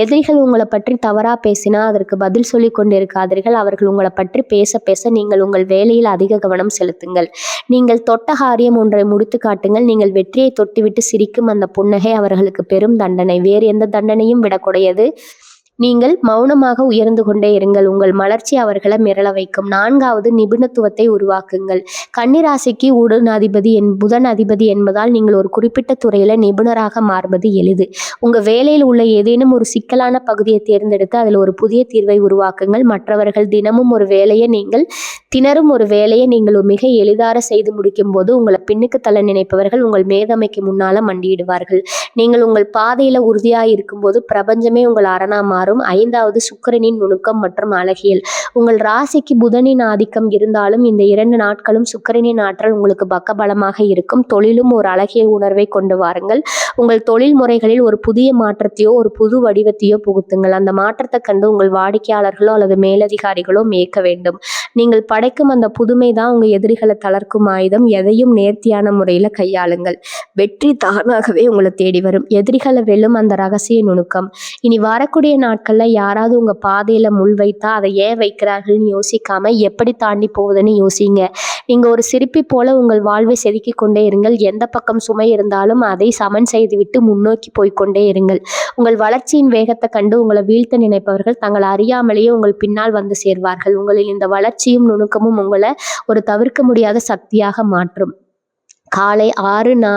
எதிரிகள் உங்களை பற்றி தவறா பேசினா அதற்கு பதில் சொல்லி கொண்டிருக்காதீர்கள். அவர்கள் உங்களை பற்றி பேச பேச நீங்கள் உங்கள் வேலையில் அதிக கவனம் செலுத்துங்கள். நீங்கள் தொட்ட காரியம் ஒன்றை முடித்து காட்டுங்கள். நீங்கள் வெற்றியை தொட்டுவிட்டு சிரிக்கும் அந்த புன்னகை அவர்களுக்கு பெரும் தண்டனை. வேறு எந்த தண்டனையும் விடக்கூடியது. நீங்கள் மௌனமாக உயர்ந்து கொண்டே இருங்கள். உங்கள் மலர்ச்சி அவர்களை மிரள வைக்கும். 4வது, நிபுணத்துவத்தை உருவாக்குங்கள். கன்னிராசிக்கு புதன் அதிபதி என்பதால் நீங்கள் ஒரு குறிப்பிட்ட துறையில நிபுணராக மாறுவது எளிது. உங்க வேலையில் உள்ள ஏதேனும் ஒரு சிக்கலான பகுதியை தேர்ந்தெடுத்து அதில் ஒரு புதிய தீர்வை உருவாக்குங்கள். மற்றவர்கள் தினமும் ஒரு வேலையை நீங்கள் மிக எளிதாக செய்து முடிக்கும் போது உங்களை பின்னுக்கு தள்ள நினைப்பவர்கள் உங்கள் மேதமைக்கு முன்னால மண்டியிடுவார்கள். நீங்கள் உங்கள் பாதையில உறுதியாக இருக்கும்போது பிரபஞ்சமே உங்கள் அரணா மாறும். 5வது, சுக்கிரனின் நுணுக்கம் மற்றும் அழகியல். உங்கள் ராசிக்கு புதனின் ஆதிக்கம் இருந்தாலும் இந்த 2 நாட்களும் சுக்கிரனின் ஆற்றல் உங்களுக்கு பக்கபலமாக இருக்கும். தொழிலும் ஒரு அழகிய உணர்வை கொண்டு வாருங்கள். உங்கள் தொழில் முறைகளில் ஒரு புதிய மாற்றத்தையோ ஒரு புது வடிவத்தையோ புகுத்துங்கள். அந்த மாற்றத்தை கண்டு உங்கள் வாடிக்கையாளர்களோ அல்லது மேலதிகாரிகளோ மேய்க்க வேண்டும். நீங்கள் படைக்கும் அந்த புதுமை தான் உங்க எதிரிகளை தளர்க்கும் ஆயுதம். எதையும் நேர்த்தியான முறையில கையாளுங்கள். வெற்றி தானாகவே உங்களை தேடி வரும். எதிரிகளை வெல்லும் அந்த ரகசிய நுணுக்கம். இனி வரக்கூடிய நாட்கள்ல யாராவது உங்க பாதையில முள் வைத்தா அதை ஏன் வைக்கிறார்கள்னு யோசிக்காம எப்படி தாண்டி போவதுன்னு யோசிங்க. நீங்க ஒரு சிற்பி போல உங்கள் வாழ்வை செதுக்கிக் கொண்டே இருங்கள். எந்த பக்கம் சுமை இருந்தாலும் அதை சமன் செய்துவிட்டு முன்னோக்கி போய்கொண்டே இருங்கள். உங்கள் வளர்ச்சியின் வேகத்தை கண்டு உங்களை வீழ்த்த நினைப்பவர்கள் தங்கள் அறியாமலேயே உங்கள் பின்னால் வந்து சேர்வார்கள். உங்களில் இந்த வளர்ச்சியும் நுணுக்கமும் உங்களை ஒரு தவிர்க்க முடியாத சக்தியாக மாற்றும். காலை 6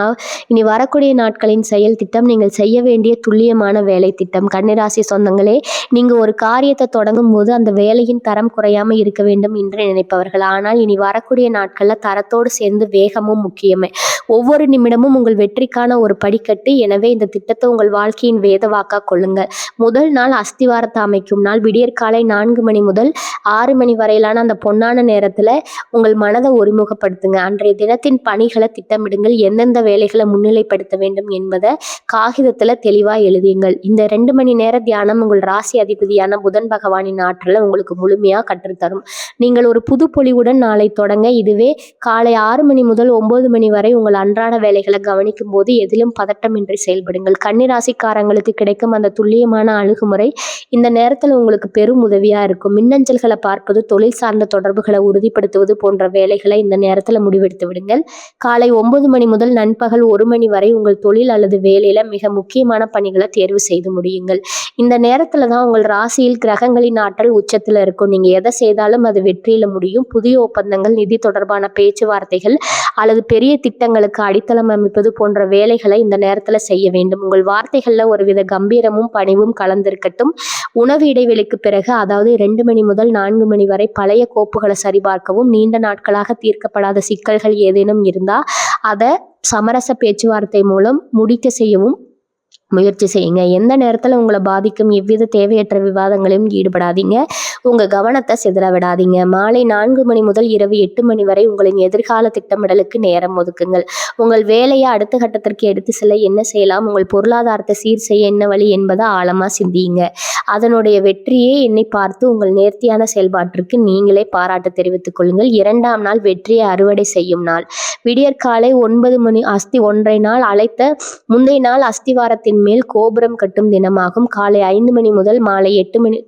இனி வரக்கூடிய நாட்களின் செயல் திட்டம். நீங்கள் செய்ய வேண்டிய துல்லியமான வேலை திட்டம். கன்னிராசி சொந்தங்களே, நீங்க ஒரு காரியத்தை தொடங்கும் போது அந்த வேலையின் தரம் குறையாம இருக்க வேண்டும் என்று நினைப்பவர்கள். ஆனால் இனி வரக்கூடிய நாட்கள்ல தரத்தோடு சேர்ந்து வேகமும் முக்கியமே. ஒவ்வொரு நிமிடமும் உங்கள் வெற்றிக்கான ஒரு படிக்கட்டு. எனவே இந்த திட்டத்தை உங்கள் வாழ்க்கையின் வேதவாக்கா கொள்ளுங்கள். முதல் நாள் அஸ்திவாரத்தை அமைக்கும் நாள். விடியற்காலை 4 மணி முதல் 6 மணி வரையிலான அந்த பொன்னான நேரத்துல உங்கள் மனதை ஒருமுகப்படுத்துங்க. அன்றைய தினத்தின் பணிகளை திட்டமிடுங்கள். எந்தெந்த வேலைகளை முன்னிலைப்படுத்த வேண்டும் என்பதை காகிதத்துல தெளிவா எழுதியுங்கள். இந்த 2 மணி நேர தியானம் உங்கள் ராசி அதிபதியான புதன் பகவானின் ஆற்றலை உங்களுக்கு முழுமையா கற்றுத்தரும். நீங்கள் ஒரு புது பொலிவுடன் நாளை தொடங்க. இதுவே காலை 6 மணி முதல் 9 மணி வரை உங்கள் அன்றாட வேலைகளை கவனிக்கும் போது எதிலும் பதட்டமின்றி செயல்படுங்கள். கன்னிராசிக்காரங்களுக்கு கிடைக்கும் அந்த துல்லியமான அணுகுமுறை இந்த நேரத்துல உங்களுக்கு பெரும் உதவியா இருக்கும். மின்னஞ்சல்களை பார்ப்பது, தொழில் சார்ந்த தொடர்புகளை உறுதிப்படுத்துவது போன்ற வேலைகளை இந்த நேரத்துல முடிவெடுத்து விடுங்கள். காலை 9 மணி முதல் நண்பகல் 1 மணி வரை உங்கள் தொழில் அல்லது வேலையில மிக முக்கியமான பணிகளை தேர்வு செய்து முடியுங்கள். இந்த நேரத்துல தான் உங்கள் ராசியில் கிரகங்களின் ஆற்றல் உச்சத்துல இருக்கும். நீங்க எதை செய்தாலும் அது வெற்றியில முடியும். புதிய ஒப்பந்தங்கள், நிதி தொடர்பான பேச்சுவார்த்தைகள் அல்லது பெரிய திட்டங்களுக்கு அடித்தளம் அமைப்பது போன்ற வேலைகளை இந்த நேரத்துல செய்ய வேண்டும். உங்கள் வார்த்தைகள்ல ஒருவித கம்பீரமும் பணிவும் கலந்திருக்கட்டும். உணவு இடைவெளிக்கு பிறகு, அதாவது 2 மணி முதல் 4 மணி வரை பழைய கோப்புகளை சரிபார்க்கவும், நீண்ட நாட்களாக தீர்க்கப்படாத சிக்கல்கள் ஏதேனும் இருந்தா அதை சமரச பேச்சுவார்த்தை மூலம் முடிக்க செய்யவும் முயற்சி செய்யுங்க. எந்த நேரத்தில் உங்களை பாதிக்கும் எவ்வித தேவையற்ற விவாதங்களையும் ஈடுபடாதீங்க. உங்கள் கவனத்தை சிதற விடாதீங்க. மாலை 4 மணி முதல் இரவு 8 மணி வரை உங்களின் எதிர்கால திட்டமிடலுக்கு நேரம் ஒதுக்குங்கள். உங்கள் வேலையை அடுத்த கட்டத்திற்கு எடுத்து செல்ல என்ன செய்யலாம், உங்கள் பொருளாதாரத்தை சீர் செய்ய என்ன வழி என்பதை ஆழமாக சிந்தியுங்க. அதனுடைய வெற்றியே என்னை பார்த்து உங்கள் நேர்த்தியான செயல்பாட்டிற்கு நீங்களே பாராட்டு தெரிவித்துக் கொள்ளுங்கள். 2ஆம் நாள் வெற்றியை அறுவடை செய்யும் நாள். விடியற்காலை 9 மணி ஒன்றை நாள் அழைத்த முந்தைய நாள் அஸ்திவாரத்தின் மேல் கோபுரம் கட்டும் தினமாகும். காலை 5 மணி முதல் மாலை 8 மணி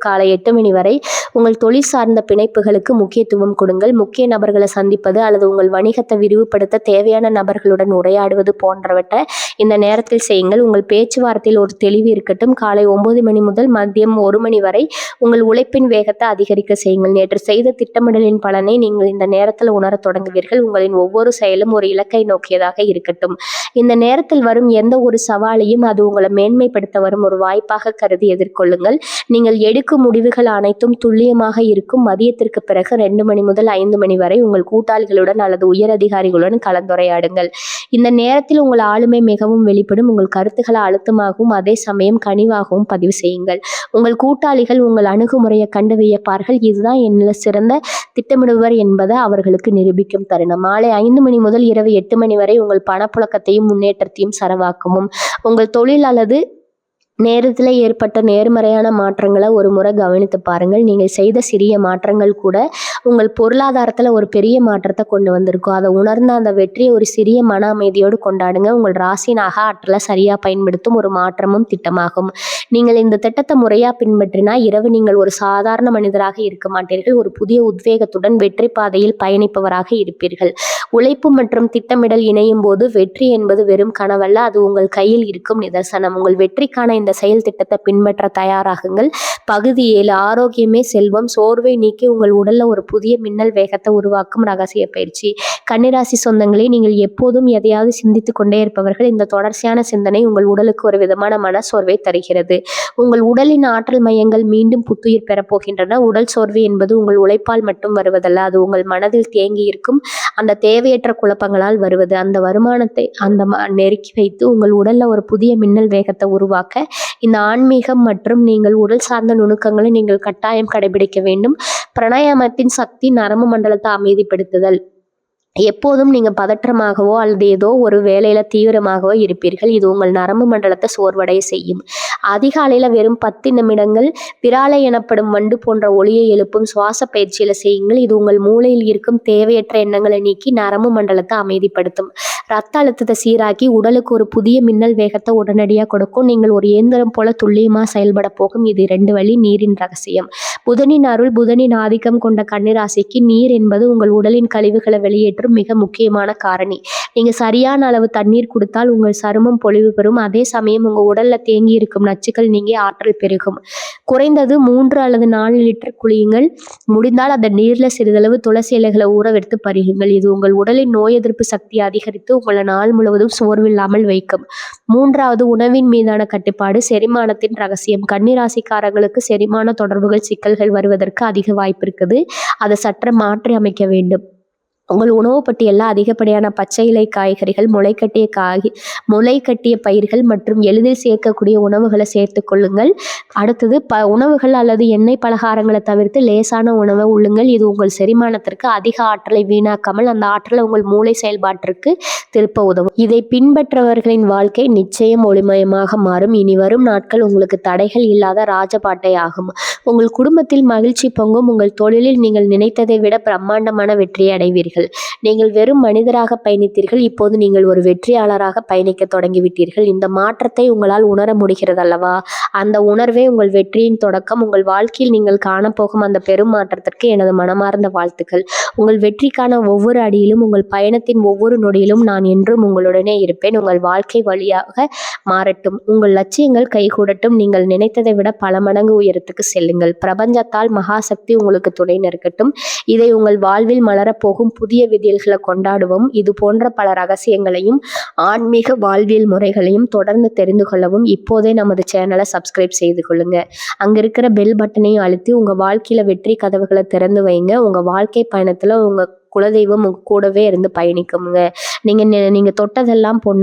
காலை 8 மணி வரை உங்கள் தொழில் சார்ந்த பிணைப்புகளுக்கு முக்கியத்துவம் கொடுங்கள். முக்கிய நபர்களை சந்திப்பது அல்லது உங்கள் வணிகத்தை விரிவுபடுத்த தேவையான நபர்களுடன் உரையாடுவது போன்றவற்றை இந்த நேரத்தில் செய்யுங்கள். உங்கள் பேச்சுவார்த்தையில் ஒரு தெளிவு இருக்கட்டும். காலை 9 மணி முதல் மதியம் 1 மணி வரை உங்கள் உழைப்பின் வேகத்தை அதிகரிக்க செய்யுங்கள். நேற்று செய்த திட்டமிடலின் பலனை நீங்கள் இந்த நேரத்தில் உணரத் தொடங்குவீர்கள். உங்களின் ஒவ்வொரு செயலும் ஒரு இலக்கை நோக்கியதாக இருக்கட்டும். இந்த நேரத்தில் வரும் எந்த ஒரு சவாலையும் அது உங்களை மேன்மைப்படுத்த வரும் ஒரு வாய்ப்பாக கருதி எதிர்கொள்ளுங்கள். நீங்கள் எடுக்கும் முடிவுகள் அனைத்தும் துல்லியமாக இருக்கும். மதியத்திற்கு பிறகு 2 மணி முதல் 5 மணி வரை உங்கள் கூட்டாளிகளுடன் அல்லது உயர் அதிகாரிகளுடன் கலந்துரையாடுங்கள். இந்த நேரத்தில் உங்கள் ஆளுமை மிகவும் வெளிப்படும். உங்கள் கருத்துக்களை அழுத்தமாகவும் அதே சமயம் கனிவாகவும் பதிவு செய்யுங்கள். உங்கள் கூட்டாளிகள் உங்கள் அணுகுமுறையை கண்டு வியப்பார்கள். இதுதான் என்னில் சிறந்த திட்டமிடுவர் என்பதை அவர்களுக்கு நிரூபிக்கும் தருணம். மாலை 5 மணி முதல் இரவு 8 மணி வரை உங்கள் பணப்புழக்கத்தையும் முன்னேற்றத்தையும் சரவாக்குமும். உங்கள் தொழில் அல்லது நேரத்தில் ஏற்பட்ட நேர்மறையான மாற்றங்களை ஒரு முறை கவனித்து பாருங்கள். நீங்கள் செய்த சிறிய மாற்றங்கள் கூட உங்கள் பொருளாதாரத்தில் ஒரு பெரிய மாற்றத்தை கொண்டு வந்திருக்கும். அதை உணர்ந்த அந்த வெற்றியை ஒரு சிறிய மன அமைதியோடு கொண்டாடுங்க. உங்கள் ராசியின் ஆற்றலை சரியாக பயன்படுத்தும் ஒரு மாற்றமும் திட்டமாகும். நீங்கள் இந்த திட்டத்தை முறையாக பின்பற்றினா இரவு நீங்கள் ஒரு சாதாரண மனிதராக இருக்க மாட்டீர்கள். ஒரு புதிய உத்வேகத்துடன் வெற்றி பாதையில் பயணிப்பவராக இருப்பீர்கள். உழைப்பு மற்றும் திட்டமிடல் இணையும் போது வெற்றி என்பது வெறும் கனவல்ல, அது உங்கள் கையில் இருக்கும் நிதர்சனம். உங்கள் வெற்றிக்கான இந்த செயல் திட்டத்தை பின்பற்ற தயாராகுங்கள். பகுதி 7 ஆரோக்கியமே செல்வம். சோர்வை நீக்கி உங்கள் உடல்ல ஒரு புதிய மின்னல் வேகத்தை உருவாக்கும் ரகசிய பயிற்சி. கன்னிராசி சொந்தங்களே, நீங்கள் எப்போதும் எதையாவது சிந்தித்து கொண்டே இருப்பவர்கள். இந்த தொடர்ச்சியான சிந்தனை உங்கள் உடலுக்கு ஒரு விதமான மனசோர்வை தருகிறது. உங்கள் உடலின் ஆற்றல் மையங்கள் மீண்டும் புத்துயிர் பெறப்போகின்றன. உடல் சோர்வு என்பது உங்கள் உழைப்பால் மட்டும் வருவதல்ல, அது உங்கள் மனதில் தேங்கி இருக்கும் அந்த தேவையற்ற குழப்பங்களால் வருவது. அந்த வருமானத்தை நெருக்கி வைத்து உங்கள் உடல்ல ஒரு புதிய மின்னல் வேகத்தை உருவாக்க இந்த ஆன்மீகம் மற்றும் நீங்கள் உடல் சார்ந்த நுணுக்கங்களை நீங்கள் கட்டாயம் கடைபிடிக்க வேண்டும். பிராணாயாமத்தின் சக்தி நரம்பு மண்டலத்தை அமைதிப்படுத்துதல். எப்போதும் நீங்கள் பதற்றமாகவோ அல்லது ஏதோ ஒரு வேலையில தீவிரமாகவோ இருப்பீர்கள். இது உங்கள் நரம்பு மண்டலத்தை சோர்வடைய செய்யும். அதிகாலையில் வெறும் 10 நிமிடங்கள் பிராலை எனப்படும் வண்டு போன்ற ஒளியை எழுப்பும் சுவாச பயிற்சியில செய்யுங்கள். இது உங்கள் மூளையில் இருக்கும் தேவையற்ற எண்ணங்களை நீக்கி நரம்பு மண்டலத்தை அமைதிப்படுத்தும். ரத்த அழுத்தத்தை சீராக்கி உடலுக்கு ஒரு புதிய மின்னல் வேகத்தை உடனடியாக கொடுக்கும். நீங்கள் ஒரு இயந்திரம் போல துல்லியமாக செயல்பட போகும். இது 2 வழி நீரின் ரகசியம். புதனின் அருள். புதனின் ஆதிக்கம் கொண்ட கன்னிராசிக்கு நீர் என்பது உங்கள் உடலின் கழிவுகளை வெளியேற்றும் மிக முக்கியமான காரணி. நீங்க சரியான அளவு தண்ணீர் கொடுத்தால் உங்கள் சருமம் பொலிவு பெறும். அதே சமயம் உங்க உடல்ல தேங்கி இருக்கும் நச்சுக்கள் நீங்கி ஆற்றல் பெருகும். குறைந்தது 3 அல்லது 4 லிட்டர் குளியுங்கள். முடிந்தால் அந்த நீர்ல சிறிதளவு துளசி இலைகளை ஊற வைத்து பருகுங்கள். இது உங்கள் உடலின் நோய் எதிர்ப்பு சக்தியை அதிகரித்து உங்களை நாள் முழுவதும் சோர்வில்லாமல் வைக்கும். 3வது, உணவின் மீதான கட்டுப்பாடு. செரிமானத்தின் ரகசியம். கன்னிராசிக்காரர்களுக்கு செரிமான தொடர்புகள் சிக்கல்கள் வருவதற்கு அதிக வாய்ப்பு இருக்குது. அதை சற்று மாற்றி அமைக்க வேண்டும். உங்கள் உணவு பட்டியலில் அதிகப்படியான பச்சை இலை காய்கறிகள், முளைக்கட்டிய பயிர்கள் மற்றும் எளிதில் சேர்க்கக்கூடிய உணவுகளை சேர்த்து கொள்ளுங்கள். அடுத்தது உணவுகள் அல்லது எண்ணெய் பலகாரங்களை தவிர்த்து லேசான உணவை உள்ளுங்கள். இது உங்கள் செரிமானத்திற்கு அதிக ஆற்றலை வீணாக்காமல் அந்த ஆற்றலை உங்கள் மூளை செயல்பாட்டிற்கு திருப்ப உதவும். இதை பின்பற்றவர்களின் வாழ்க்கை நிச்சயம் ஒளிமயமாக மாறும். இனி வரும் நாட்கள் உங்களுக்கு தடைகள் இல்லாத ராஜபாட்டை ஆகும். உங்கள் குடும்பத்தில் மகிழ்ச்சி பொங்கும். உங்கள் தொழிலில் நீங்கள் நினைத்ததை விட பிரம்மாண்டமான வெற்றியை அடைவீர்கள். நீங்கள் வெறும் மனிதராக பயணித்தீர்கள். இப்போது நீங்கள் ஒரு வெற்றியாளராக பயணிக்க தொடங்கிவிட்டீர்கள். இந்த மாற்றத்தை உங்களால் உணர முடிகிறது அல்லவா? அந்த உணர்வே உங்கள் வெற்றியின் தொடக்கம். உங்கள் வாழ்க்கையில் நீங்கள் காணப்போகும் அந்த பெரும் மாற்றத்திற்கு எனது மனமார்ந்த வாழ்த்துக்கள். உங்கள் வெற்றிக்கான ஒவ்வொரு அடியிலும், உங்கள் பயணத்தின் ஒவ்வொரு நொடியிலும் நான் என்றும் உங்களுடனே இருப்பேன். உங்கள் வாழ்க்கை வழியாக மாறட்டும். உங்கள் லட்சியங்கள் கைகூடட்டும். நீங்கள் நினைத்ததை விட பல மடங்கு உயரத்துக்கு செல்லுங்கள். பிரபஞ்சத்தால் மகாசக்தி உங்களுக்கு துணை நிற்கட்டும். இதை உங்கள் வாழ்வில் மலரப்போகும் புதிய விடியல்களை கொண்டாடுவோம். இது போன்ற பல ரகசியங்களையும் ஆன்மீக வாழ்வியல் முறைகளையும் தொடர்ந்து தெரிந்து கொள்ளவும் இப்போதே நமது சேனலை சப்ஸ்கிரைப் செய்து கொள்ளுங்க. அங்க இருக்கிற பெல் பட்டனையும் அழுத்தி உங்க வாழ்க்கையில வெற்றி கதவுகளை திறந்து வைங்க. உங்க வாழ்க்கை பயணத்துல உங்க குலதெய்வம் உங்க கூடவே இருந்து பயணிக்குங்க. நீங்க தொட்டதெல்லாம் பொண்ணு.